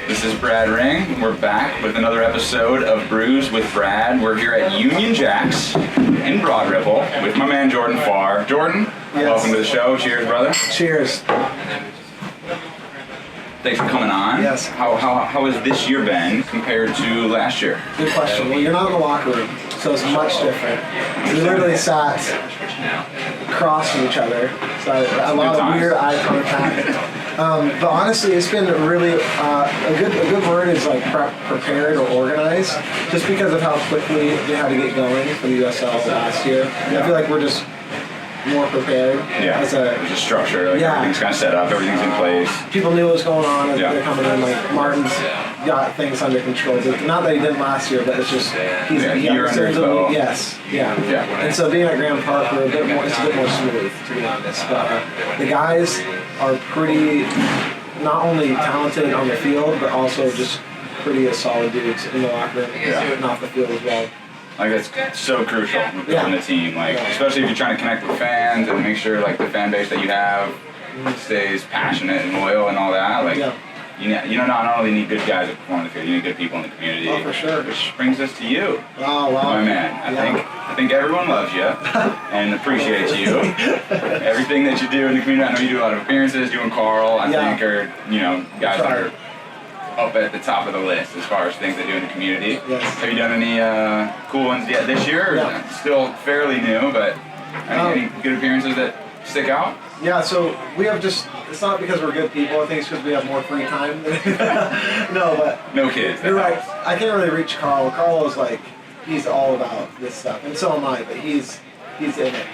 This is Brad Ring. We're back with another episode of Brews with Brad. We're here at Union Jacks in Broad Ripple with my man Jordan Farr. Jordan, welcome to the show. Cheers, brother. Cheers. Thanks for coming on. Yes. How has this year been compared to last year? Good question. Well, you're not in the locker room, so it's much different. We literally sat across from each other, so a lot of weird eye contact. But honestly, it's been really a good word is like prepared or organized, just because of how quickly they had to get going for the USL last year. I feel like we're just more prepared. Yeah, there's a structure. Like everything's kind of set up. Everything's in place. People knew what was going on as they're coming in. Like Martin's got things under control. Not that he didn't last year, but it's just you're under his belt. Yes, yeah. And so being at Grand Park, it's a bit more smooth, to be honest. But the guys are pretty, not only talented on the field, but also just pretty solid dudes in the locker room and off the field as well. Like that's so crucial with building a team, like especially if you're trying to connect with fans and make sure like the fan base that you have stays passionate and loyal and all that. Like you not only need good guys that perform on the field, you need good people in the community. Oh, for sure. Which brings us to you. Oh wow, my man. I think everyone loves you and appreciates you. Everything that you do in the community. I know you do a lot of appearances. You and Carl, I think, are guys that are up at the top of the list as far as things they do in the community. Yes. Have you done any cool ones yet this year? Or still fairly new, but any good appearances that stick out? Yeah, so we have it's not because we're good people, I think it's because we have more free time. No, but... No kids. You're right. I can't really reach Carl. Carl is like, he's all about this stuff, and so am I, but he's in it.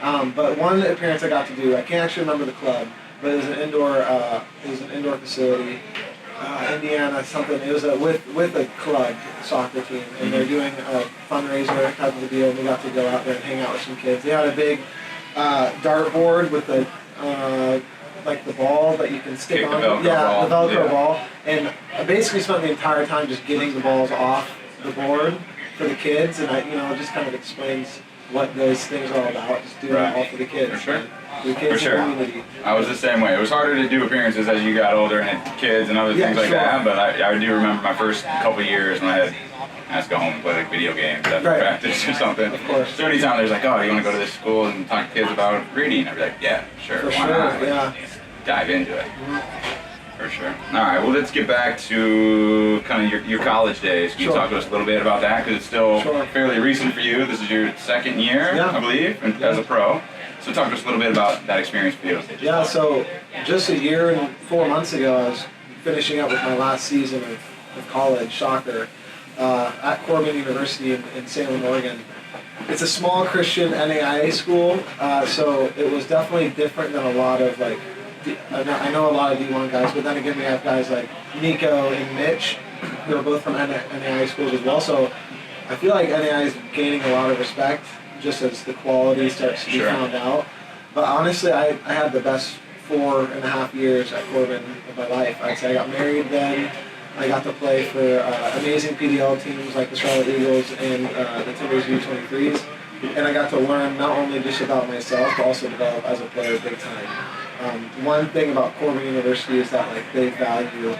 But one appearance I got to do, I can't actually remember the club, but it was an indoor facility. Indiana something. It was with a club soccer team, and they're doing a fundraiser type of a deal. And we got to go out there and hang out with some kids. They had a big dartboard with the like the ball that you can stick on. The Velcro ball. And I basically spent the entire time just getting the balls off the board for the kids, and it just kind of explains what those things are all about. Just doing it all for the kids. For sure. The kids community. I was the same way. It was harder to do appearances as you got older and had kids and other things like that, but I do remember my first couple years when I had to go home and play like video games after practice or something. Of course. So anytime there's like, oh, you want to go to this school and talk to kids about reading? I'd be like, yeah, sure. Why not? Yeah. Dive into it. For sure. All right, well, let's get back to kind of your college days. Can you talk to us a little bit about that? Because it's still fairly recent for you. This is your second year, I believe, as a pro. So talk to us a little bit about that experience for you. Yeah, so just a year and 4 months ago, I was finishing up with my last season of college soccer at Corbin University in Salem, Oregon. It's a small Christian NAIA school, so it was definitely different than a lot of I know a lot of D1 guys, but then again we have guys like Nico and Mitch, who are both from NAIA schools as well, so I feel like NAIA is gaining a lot of respect just as the quality starts to be found out. But honestly, I had the best 4.5 years at Corbin of my life. I'd say I got married then. I got to play for amazing PDL teams like the Charlotte Eagles and the Timbers U23s. And I got to learn not only just about myself, but also develop as a player big time. One thing about Corbin University is that they value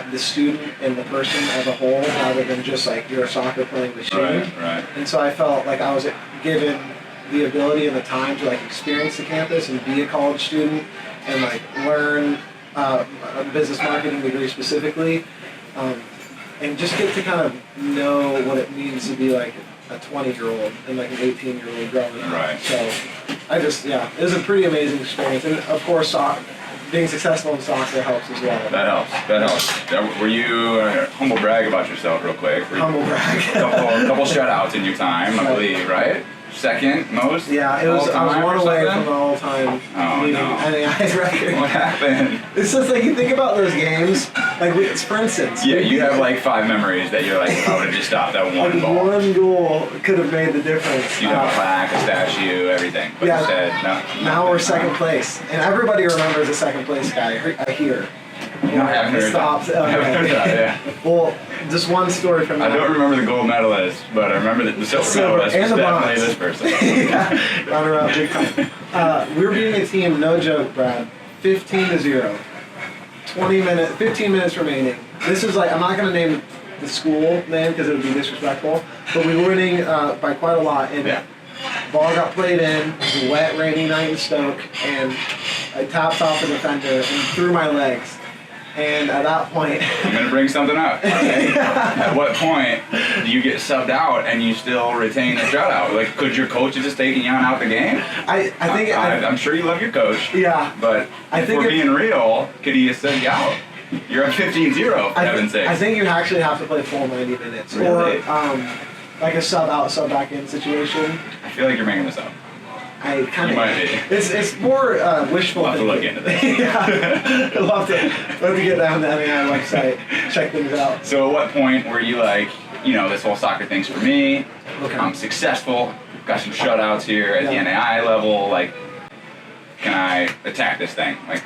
the student and the person as a whole, rather than just you're a soccer playing machine. Right. And so I felt like I was given the ability and the time to experience the campus and be a college student and learn a business marketing degree specifically, and just get to kind of know what it means to be a 20-year-old and an 18-year-old growing up. Right. So I just it was a pretty amazing experience, and of course being successful in soccer helps as well. That helps. Were you humble brag about yourself real quick? Humble brag. a couple shutouts in your time, I believe, right? Second most? Yeah, I was one away from the all-time leading NAI's record. What happened? It's just you think about those games, for instance. Yeah, you have 5 memories that you're I would have just stopped at one ball. One goal could have made the difference. You have a plaque, a statue, everything. But instead, no. Now we're second place, and everybody remembers the second place guy. I hear. I haven't heard stopped. Okay. Well, just one story from that. I don't remember the gold medalist, but I remember the silver medalist was definitely this person. Yeah, runner-up, big time. We were beating a team, no joke, Brad, 15-0. 15 minutes remaining. this is like, I'm not going to name the school name because it would be disrespectful, but we were winning by quite a lot, and ball got played in, it was a wet, rainy night in Stoke, and I tapped off the defender and threw my legs. And at that point... I'm going to bring something up. Okay? At what point do you get subbed out and you still retain the shutout? Like, could your coach have just taken you on out the game? I'm sure you love your coach. Yeah. But if we're being real, could he have subbed you out? You're up 15-0, for heaven's sake. I think you actually have to play full 90 minutes. Really? Or like a sub out, sub back in situation. I feel like you're making this up. I kind of might be. It's more wishful. We'll have to look into this. Yeah, I'd love to get down the NAI website, check things out. So at what point were you like, this whole soccer thing's for me? Okay. I'm successful. Got some shutouts here at the NAI level. Like, can I attack this thing? Like,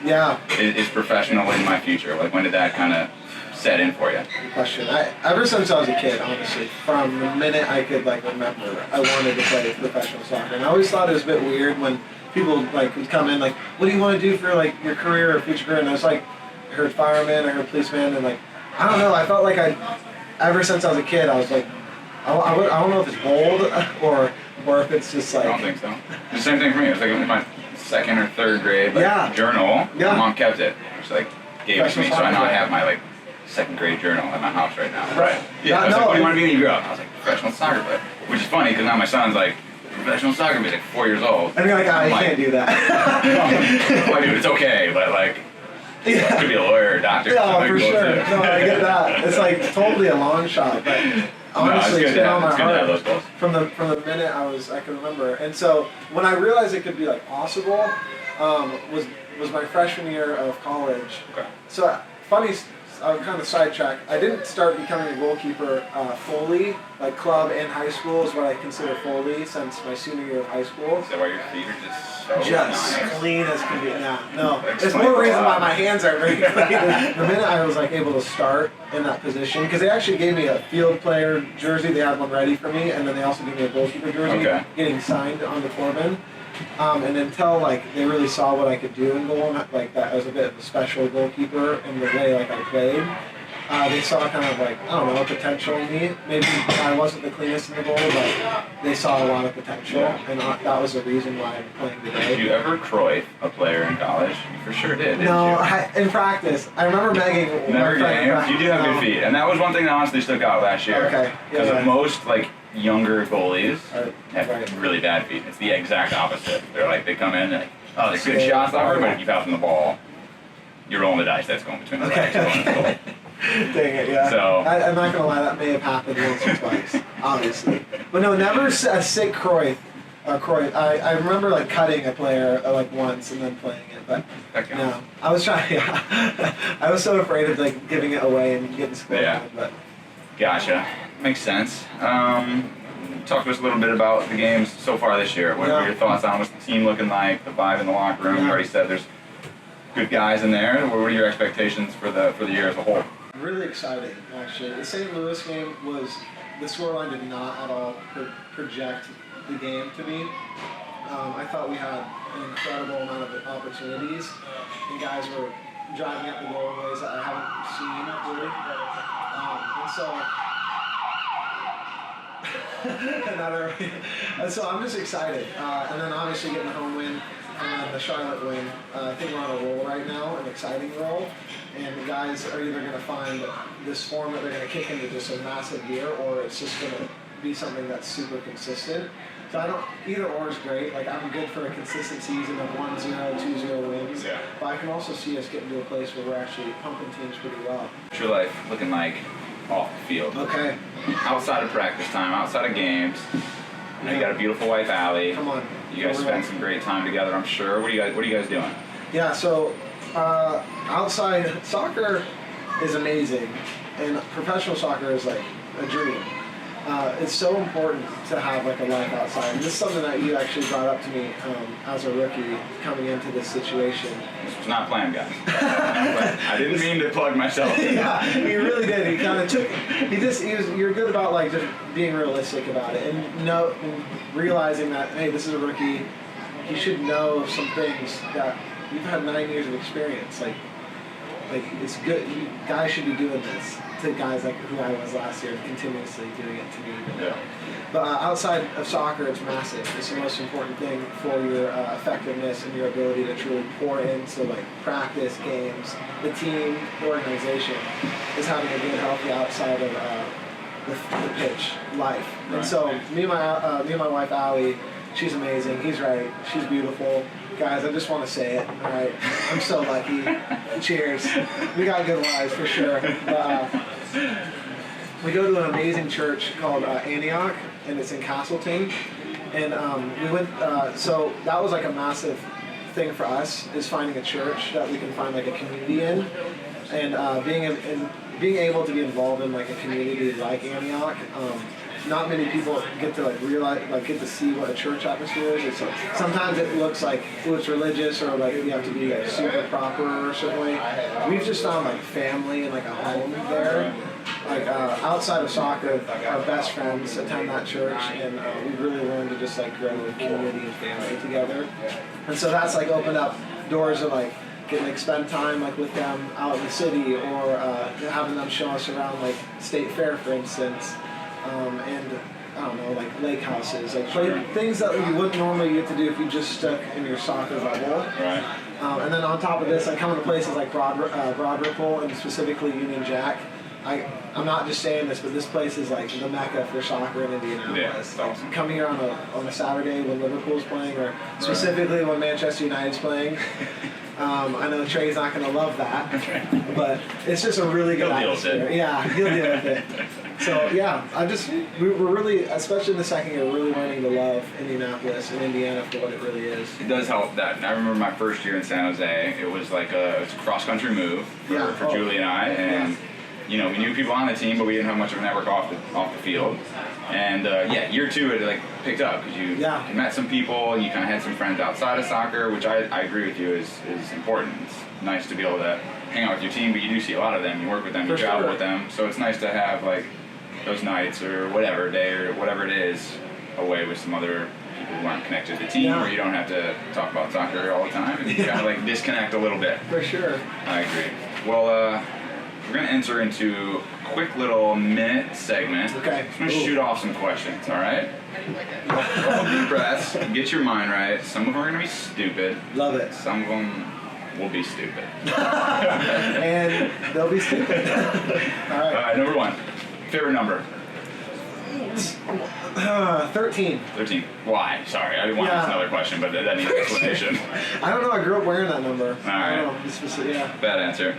is professional in my future? Like, when did that kind of set in for you? Good question. Ever since I was a kid, honestly, from the minute I could remember, I wanted to play professional soccer. And I always thought it was a bit weird when people would come in what do you want to do for your career or future career? And I was I heard fireman, I heard policeman, and I don't know. I felt like ever since I was a kid, I was I don't know if it's bold or if it's just I don't think so. The same thing for me. It was in my second or third grade journal. Yeah. My mom kept it. She gave it to me, so I know I have my second grade journal at my house right now. Right. Yeah. I was what do you want to be when you grow up? I was professional soccer player, which is funny because now my son's professional soccer player, 4 years old. And you're you can't do that. Well, dude, it's okay, but it could be a lawyer or a doctor. Yeah, for sure. No, I get that. It's totally a long shot, but honestly, it's been on my heart from the minute I can remember. And so when I realized it could be possible, was my freshman year of college. Okay. So funny. I'll kind of sidetrack. I didn't start becoming a goalkeeper fully, club and high school is what I consider fully since my senior year of high school. Is that why your feet are just nice? Clean as can be? No. There's more reason why my hands are very clean. The minute I was able to start in that position, because they actually gave me a field player jersey, they had one ready for me, and then they also gave me a goalkeeper jersey, getting signed on the Corbin. And until they really saw what I could do in goal, that was a bit of a special goalkeeper in the way I played. They saw kind of I don't know, potential in me. Maybe I wasn't the cleanest in the goal, but they saw a lot of potential, and that was the reason why I'm playing today. Did you ever Croy a player in college? You for sure did. No, in practice. I remember begging. Never games. You do have good feet, and that was one thing that honestly stuck out last year. Okay. Because most younger goalies have really bad feet. It's the exact opposite. They come in and they're good shots, but if you pass them the ball, you're rolling the dice. That's going between the legs. Dang it, yeah. So I'm not gonna lie, that may have happened once or twice, obviously. But no, never a sick Croy. I remember cutting a player once and then playing it, but no, I was trying. I was so afraid of giving it away and getting scored. Yeah. But gotcha. Makes sense. Talk to us a little bit about the games so far this year. What are your thoughts on what's the team looking like, the vibe in the locker room? You already said there's good guys in there. What are your expectations for the year as a whole? Really exciting, actually. The St. Louis game the scoreline did not at all project the game to me. I thought we had an incredible amount of opportunities, and guys were driving up the goal in ways that I haven't seen really. And so I'm just excited. And then obviously getting the home win and then the Charlotte win. I think we're on a roll right now, an exciting roll. And the guys are either going to find this form that they're going to kick into just a massive gear, or it's just going to be something that's super consistent. So either or is great. I'm good for a consistent season of 1-0, 2-0 wins. Yeah. But I can also see us getting to a place where we're actually pumping teams pretty well. What's your life looking like off the field? Okay. Outside of practice time, outside of games. I know you got a beautiful wife, Allie. Come on. You guys spend some great time together, I'm sure. What are you guys doing? Yeah, so outside soccer is amazing, and professional soccer is a dream. It's so important to have a life outside. And this is something that you actually brought up to me as a rookie coming into this situation. This was not planned, guys. I didn't mean to plug myself. Yeah, you really did. He kind of took. You're good about just being realistic about it and realizing that hey, this is a rookie. He should know some things that you've had 9 years of experience. like it's good. Guys should be doing this to guys like who I was last year, continuously doing it to me. Yeah. But outside of soccer, it's massive. It's the most important thing for your effectiveness and your ability to truly pour into like practice, games, the team, the organization is having a good, healthy outside of the pitch life. Right. And so me and my wife Allie, she's amazing. He's right. She's beautiful. Guys, I just want to say it. All right, I'm so lucky. Cheers. We got good wives for sure. We go to an amazing church called Antioch, and it's in Castleton. And we went. So that was like a massive thing for us, is finding a church that we can find like a community in, and being able to be involved in like a community like Antioch. Not many people get to like realize, like get to see what a church atmosphere is. It's like, sometimes it looks like, oh, it's religious, or like you have to be like super proper or a certain way. We've just found like family and like a home there. Like outside of soccer, our best friends attend that church, and we really learned to just like grow a community and family together. And so that's like opened up doors of like getting like spend time like with them out in the city, or having them show us around like State Fair, for instance. And I don't know, like lake houses, like things that you wouldn't normally get to do if you just stuck in your soccer bubble. Right. And then on top of this, I come to places like Broad Ripple and specifically Union Jack. I'm not just saying this, but this place is like the mecca for soccer in Indianapolis. Yeah, that's awesome. Coming here on a Saturday when Liverpool's playing, or specifically when Manchester United's playing. I know Trey's not going to love that, but it's just a really good atmosphere. Yeah, he'll deal with it. So yeah, we're really, especially in the second year, really learning to love Indianapolis and Indiana for what it really is. It does help that. I remember my first year in San Jose. It was like a cross-country move for Julie and I, and you know, we knew people on the team, but we didn't have much of a network off the field. And year two it like picked up because you met some people, and you kind of had some friends outside of soccer, which I agree with you is important. It's nice to be able to hang out with your team, but you do see a lot of them. You work with them, you travel with them, so it's nice to have like those nights or whatever day or whatever it is away with some other people who aren't connected to the team, where you don't have to talk about soccer all the time, and you kind of like disconnect a little bit. For sure. I agree. Well, we're going to enter into a quick little minute segment. Okay. I'm going to shoot off some questions, all right? Hold deep breaths, get your mind right. Some of them are going to be stupid. Love it. Some of them will be stupid. And they'll be stupid. All right. Number one, favorite number? 13. 13. Why? Sorry, I didn't want to ask another question, but that needs an explanation. I don't know. I grew up wearing that number. All right. I don't know. Bad answer.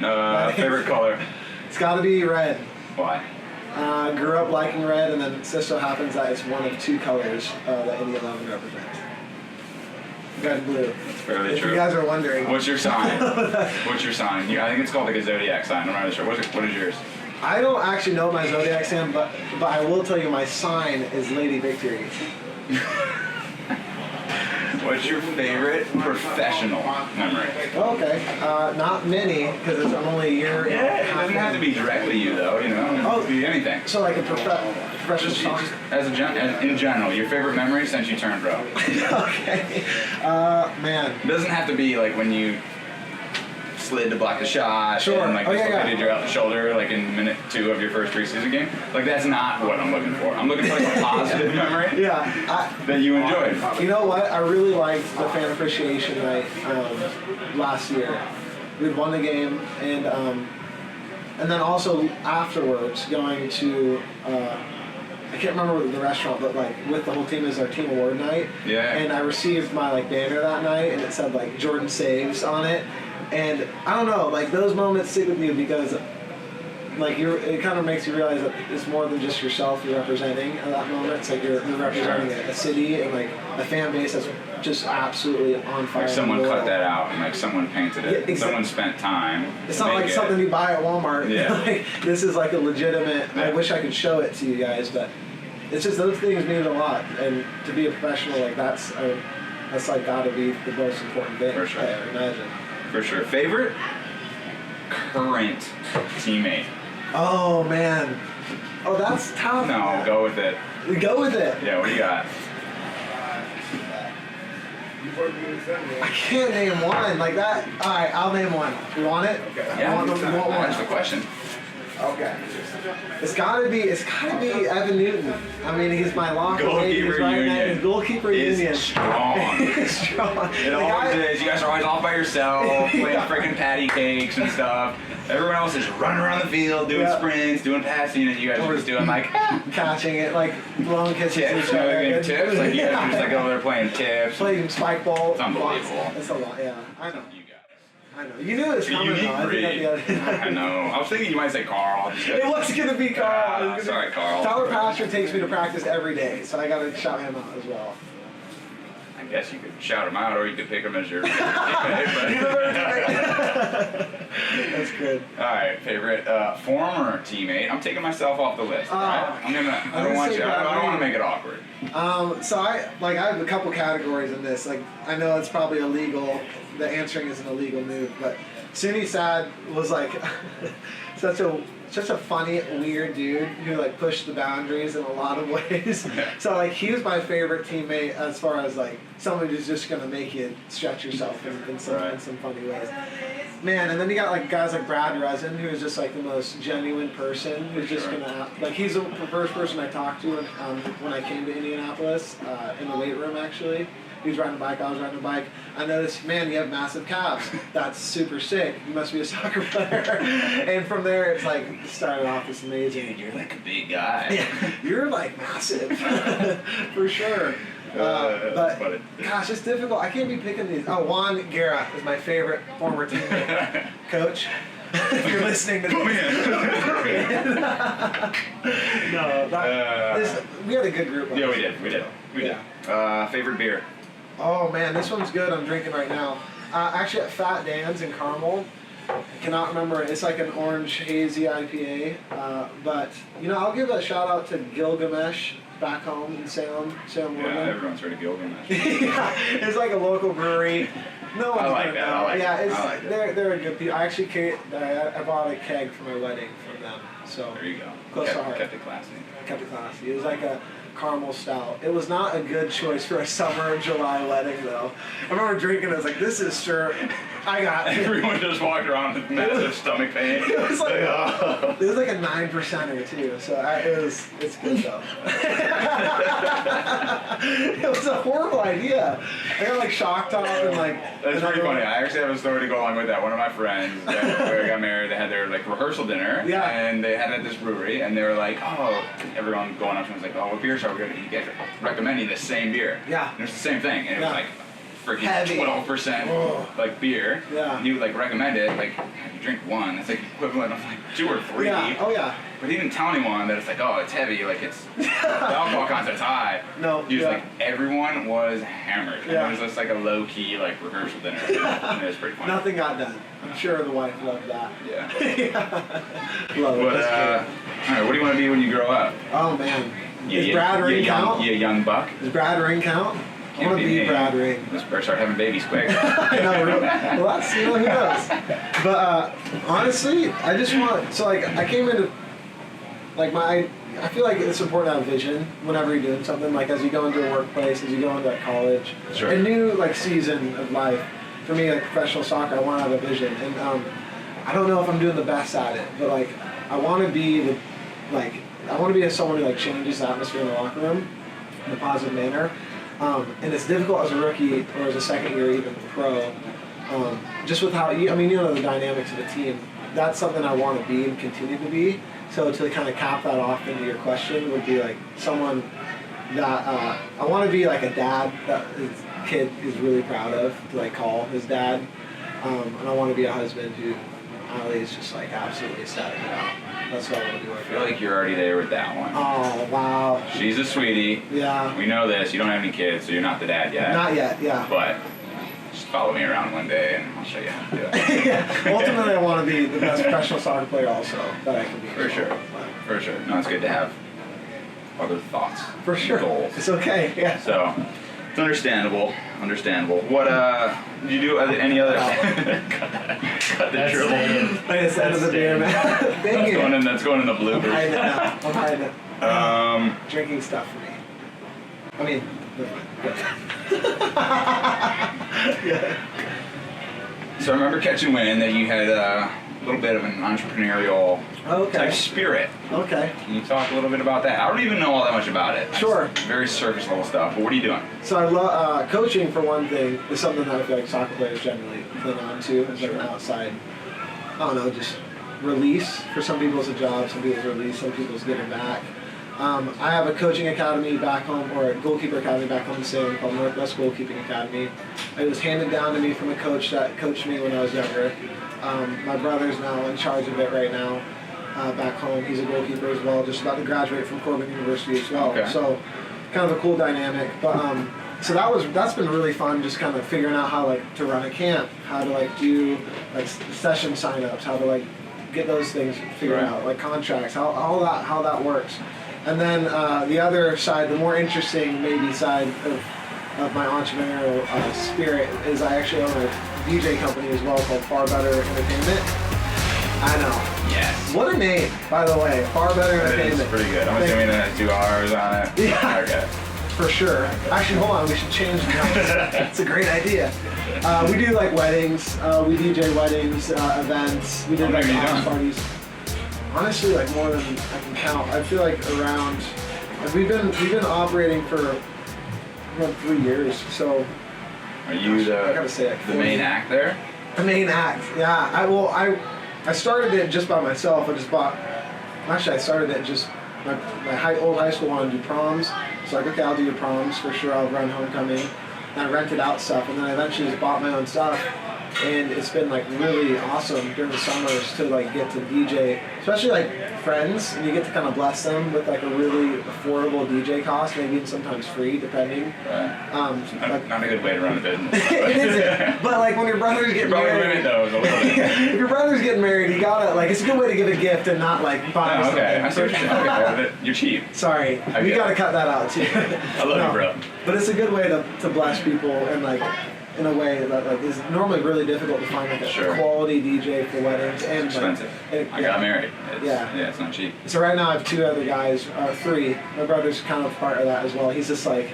Favorite color? It's got to be red. Why? Grew up liking red, and then it just so happens that it's one of two colors that Indy 11 represents. Red and blue. That's fairly true. If you guys are wondering. What's your sign? What's your sign? I think it's called like a zodiac sign. I'm not really sure. What is yours? I don't actually know my zodiac sign, but I will tell you my sign is Lady Victory. What's your favorite professional memory? Okay, not many, because I'm only a year. Yeah, it doesn't have to be directly you though. You know, it could be anything. So like a professional soccer. In general, your favorite memory since you turned pro. Okay, man. It doesn't have to be like when you slid to block the shot and like dislocated your shoulder like in minute 2 of your first preseason game. Like that's not what I'm looking for. I'm looking for like a positive memory that you enjoyed. You know what? I really liked the fan appreciation night last year. We'd won the game, and then also afterwards going to I can't remember the restaurant, but like with the whole team is our team award night. Yeah. And I received my like banner that night, and it said like Jordan Saves on it. And I don't know, like those moments stick with you because like it kind of makes you realize that it's more than just yourself you're representing at that moment. It's like you're representing a city and like a fan base that's just absolutely on fire. Like someone cut that out and like someone painted it. Yeah, someone spent time. It's not like something you buy at Walmart. Yeah. Like, this is like a legitimate. I wish I could show it to you guys, but it's just those things mean a lot. And to be a professional, like that's like got to be the most important thing. For sure. I imagine. For sure. Favorite current teammate? Oh man. Oh, that's tough. No, man. go with it. Go with it. Yeah, what do you got? I can't name one like that. All right, I'll name one. You want it? Yeah. You want one? That's the question. Okay. It's gotta be Evan Newton. I mean, he's my locker mate. He's Union. Goalkeeper is union. Strong. Strong. It always is. You guys are always off by yourself, playing freaking patty cakes and stuff. Everyone else is running around the field, doing sprints, doing passing, and you guys are just doing like catching it, like blowing kisses. Tips, you know, tips. Like you guys are just like over there playing tips. Playing spike ball. It's unbelievable. It's a lot. Yeah, I know. You guys. I know. You knew it was coming though. I know. I was thinking you might say Carl. It was gonna be Carl. Sorry, Carl. Tyler Pastor takes me to practice every day, so I gotta shout him out as well. I guess you could shout him out, or you could pick him as your teammate. That's good. All right, favorite former teammate. I'm taking myself off the list. Right? I don't want to make it awkward. So I have a couple categories in this. Like, I know it's probably illegal. The answering is an illegal move, but Sunny Sad was like such a funny, weird dude who like pushed the boundaries in a lot of ways. So like he was my favorite teammate as far as like somebody who's just gonna make you stretch yourself in some funny ways. Man, and then you got like guys like Brad Resin, who is just like the most genuine person who's just gonna like he's the first person I talked to when I came to Indianapolis in the weight room actually. He was riding a bike, I was riding a bike. I noticed, man, you have massive calves. That's super sick. You must be a soccer player. And from there, it's like, it started off this amazing. Dude, you're like a big guy. Yeah, you're like massive. For sure. But, funny. gosh, it's difficult. I can't be picking these. Oh, Juan Guerra is my favorite former teammate. Coach, if you're listening to Come this. in. We had a good group. Yeah, we did. Favorite beer? Oh man, this one's good. I'm drinking right now. Actually, at Fat Dan's in Carmel. I cannot remember. It's like an orange hazy IPA. But you know, I'll give a shout out to Gilgamesh back home in Salem, Oregon. Yeah, everyone's heard of Gilgamesh. Yeah, it's like a local brewery. No one's I like gonna that. know. I like yeah, that. it's I like that. they're a good people. I actually I bought a keg for my wedding from them. So There you go. Close to heart. Kept it classy. Kept it classy. It was like a caramel stout. It was not a good choice for a summer July wedding though. I remember drinking it. I was like, this is sure. I got it. Everyone just walked around with massive stomach pain. It was like a 9%er too, so it's good though. It was a horrible idea. I got like shock top and like. That's pretty funny. I actually have a story to go along with that. One of my friends that got married, they had their like rehearsal dinner, and they had it at this brewery, and they were like, oh, everyone going up to him was like, oh, what beer shop are we going to? You guys are recommending the same beer. Yeah. And it's the same thing, and it was like freaking Heavy. 12% like beer. Yeah. And he would like recommend it, like you drink one, it's like equivalent of like 2 or 3. Yeah. Oh yeah. But he didn't tell anyone that it's like, oh, it's heavy, like it's the alcohol content's high. No. He was like, everyone was hammered. Yeah. And it was just like a low key like rehearsal dinner. And it was pretty funny. Nothing got done. I'm sure the wife loved that. Yeah. Love it. But alright, what do you want to be when you grow up? Oh man. Is Brad Ring count? You a young buck? Does Brad Ring count? I Can't want to be me. Brad Ring. Let's better start having babies quick. I know, really. Well, that's, who knows. But honestly, I just want, so like, I came into, like I feel like it's important to have vision whenever you're doing something, like as you go into a workplace, as you go into college. Sure. A new, like, season of life. For me, like, professional soccer, I want to have a vision. And I don't know if I'm doing the best at it, but, like, I want to be someone who, like, changes the atmosphere in the locker room in a positive manner. And it's difficult as a rookie or as a second year, even pro, just with how you know the dynamics of the team. That's something I want to be and continue to be. So to kind of cap that off into your question would be like someone that I want to be like a dad that his kid is really proud of to like call his dad, and I want to be a husband who Ali is just like absolutely ecstatic about. That's what I want to do. I feel like you're already there with that one. Oh wow. She's a sweetie. Yeah. We know this. You don't have any kids, so you're not the dad yet. Not yet. Yeah. But just follow me around one day and I'll show you how to do it. Yeah. Ultimately, I want to be the best professional soccer player also that I can be. For sure. For sure. No, it's good to have other thoughts. For sure. Goals. It's okay. Yeah. So, it's understandable. What, did you do any other... Cut the dribble. That's the end of the beer, man. Thank you. That's going in the I'm bloopers. hiding it now. I'm hiding it. Drinking stuff for me. I mean, never mind. So I remember catching wind that you had a little bit of an entrepreneurial type spirit. Okay. Can you talk a little bit about that? I don't even know all that much about it. Sure. It's very surface level stuff, but what are you doing? So I love coaching, for one thing, is something that I feel like soccer players generally cling on to as like an outside, I don't know, just release. For some people it's a job, some people it's a release, some people it's giving back. I have a coaching academy back home, or a goalkeeper academy back home in Salem called Northwest Goalkeeping Academy. It was handed down to me from a coach that coached me when I was younger. My brother's now in charge of it right now back home. He's a goalkeeper as well, just about to graduate from Corbin University as well. Okay. So kind of a cool dynamic. But so that's been really fun, just kind of figuring out how like to run a camp, how to like do like session signups, how to like get those things figured out, like contracts, how that works. And then the other side, the more interesting maybe side of my entrepreneurial spirit is I actually own a DJ company as well called Far Better Entertainment. I know. Yes. What a name, by the way. Far Better Entertainment. It's pretty good. I'm assuming it has 2 R's on it. Yeah. Okay. For sure. Actually, hold on. We should change the name. It's a great idea. We do like weddings. We DJ weddings, events. We did like house parties. Honestly, like more than I can count. I feel like around. Like we've been operating for around 3 years. So. Are you the main act there? The main act. Yeah. I started it just by myself. I started it just. My old high school wanted to do proms, so like, okay, I'll do your proms for sure. I'll run homecoming, and I rented out stuff, and then I eventually just bought my own stuff, and it's been like really awesome during the summers to like get to DJ, especially like friends, and you get to kind of bless them with like a really affordable DJ cost, maybe even sometimes free, depending. Right. Not a good way to run a business. It isn't, but like when your brother's getting married, limit those a little bit. If your brother's getting married, you gotta like, it's a good way to give a gift and not like buy something. Okay, I see what you're saying. You're cheap. Sorry, we gotta cut that out too. I love you, bro. But it's a good way to bless people and like in a way that like is normally really difficult to find like a quality DJ for weddings and expensive. I got married. It's not cheap. So right now I have 2 other guys, 3. My brother's kind of part of that as well. He's just like,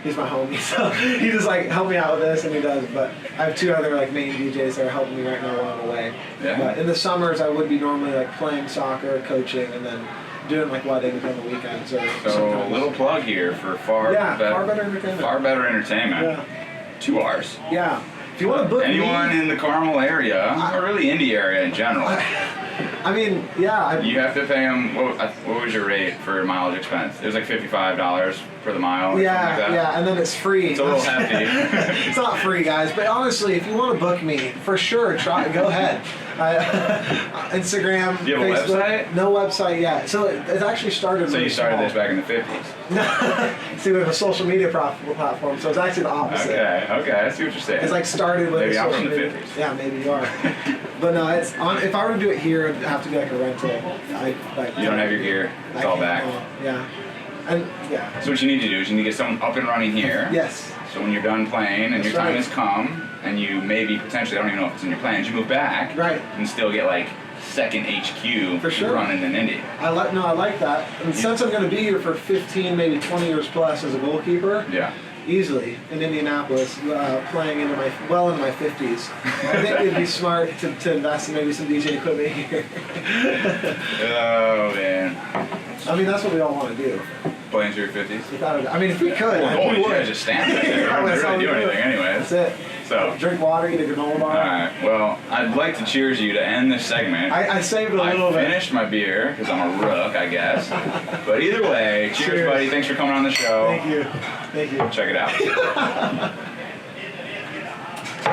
he's my homie, so he just like help me out with this, and he does. But I have 2 other like main DJs that are helping me right now while I'm away. Yeah. But in the summers I would be normally like playing soccer, coaching, and then doing like weddings on the weekends or so a little plug here for Far Better Entertainment. Far Better Entertainment. Yeah. 2 R's. Yeah. If you want to book anyone in the Carmel area, or really Indy area in general. I mean, yeah. You have to pay them. What was your rate for mileage expense? It was like $55 for the mile. Or something like that. Yeah, and then it's free. It's a little hefty. It's not free, guys. But honestly, if you want to book me, for sure, go ahead. Instagram, Do you have Facebook. A website? No website yet. So it actually started. So you started this back in the 50s. See, we have a social media platform, so it's actually the opposite. Okay, I see what you're saying. It's like started with maybe a social I'm from the media. 50s. Yeah, maybe you are. But no, it's on. If I were to do it here, it'd have to be like a rental. You don't have your gear. It's all back. Yeah. And yeah. So what you need to do is you need to get someone up and running here. Yes. So when you're done playing and your time has come, and you maybe potentially, I don't even know if it's in your plans, you move back. Right. You can still get like second HQ for sure running in Indy. I like that. And since I'm going to be here for 15, maybe 20 years plus as a goalkeeper. Yeah. Easily in Indianapolis, playing into my 50s. I think it'd be smart to invest in maybe some DJ equipment here. Oh man. I mean, that's what we all want to do. Play into your 50s? I mean, if we could, we would. Yeah, just stand right there. We don't really do anything anyways. That's it. So drink water, eat a granola bar. Alright, well, I'd like to cheers you to end this segment. I saved a little bit. I finished my beer, because I'm a rook, I guess. But either way, cheers, buddy. Thanks for coming on the show. Thank you. Check it out.